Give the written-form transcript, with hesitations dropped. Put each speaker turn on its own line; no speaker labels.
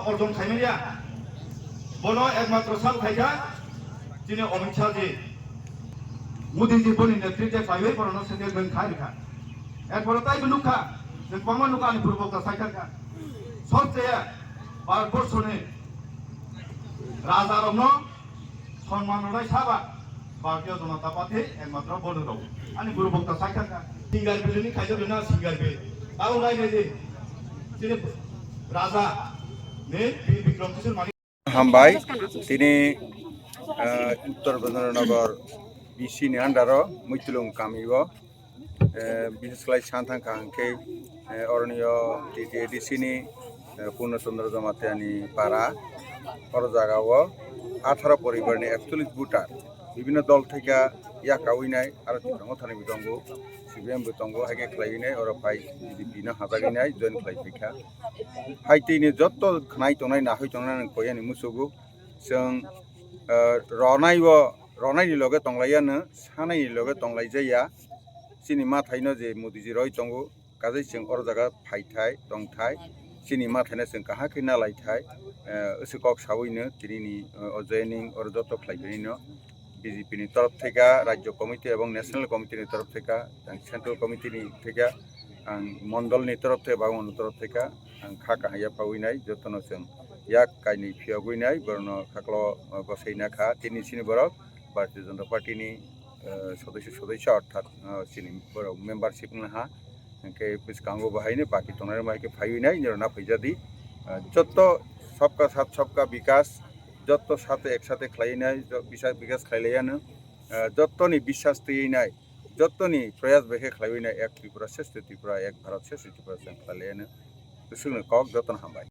অর্জন খাইমেরিয়া বনো একমাত্র সাল খাইকা যিনি অমিত শাহজি মোদীজি বনি নেতৃত্বে পাইবে বরণ সেতে গন খাইকা এরপরে তাই লুকা जों बांमा लुकानि पूर्वक साइखारका सबचेয়ে भारतबर्षनि राजारनो सम्मान होनाय साबा भारतीय जनता पार्टी एकमात्र बनो दं आंनि पूर्वक साइखारका सिंगार बिलनि खायजो बिना सिंगार बिल आउ नायनो जे যিনি राजा ने विक्रम किशोर मानी
हामबाय তিনি উত্তর বন্দরনগর বিসি नि आन्डार मैतुलुं कामिबो বিশেষ করে সান্থাঙ্কা হাঙ্কে অরণীয় টিটিএডিসিনি পূর্ণচন্দ্র জমাতিয়ানি পাড়া বড় জায়গাও 18 পরিবারনি 41 ভোটার বিভিন্ন দল থেকে ইয়াকাউইনাই আর তিনঙ্গ থানি বিদঙ্গ সিবিএম বিদঙ্গ হাইকে খ্লাইনাই আর ফাই বিজেপি না হাজাगिनाय জয়েন খ্লাইফিকা হাইতিনি যত খনাই তনাই না হই তনাই কয়ানি মুসুগু जों रनायनि लगे तंलायानो सानायनि लगे तंलायजाया सिनि माथायनो जे मोदीजी रय दंगो गाजै जों अर जागा फायथाय दंथाय सिनि माथायनो जों काहाखै नालायथाय उसुकक सावैनो दिनैनि अजयनिं अर जत ख्लायबिनो बीजेपी नि तरफ থেকে राज्य कमिटी এবং ন্যাশনাল কমিটিनि तरफ থেকে सेंट्रल कमिटीनि থেকে मंडलनि तरफ থেকে बागन तरफ থেকে खाका हाया पावैनाय जतन जों याक कायनि फियागुइनाय बरनो खाकलो गसाइनाखा तिनि सिनि बरक भारतीय जनता पार्टीनि सदस्य अर्थात सिनि बरक मेम्बारशिप नहा के बिसकांगो बाहायनो बाकी तनाय मायके फायैनाय निरना फैजादि जत सबका साथ सबका विकास जत साथे एक साथे ख्लायनाय विकास ख्लायलायानो जतनि विश्वास तैनाय जतनि प्रयास बेखे ख्लायनाय एक त्रिपुरा श्रेष्ठ त्रिपुरा एक भारत श्रेष्ठ त्रिपुरा जों ख्लायलायानो जोंनो कक जतन हामबाय।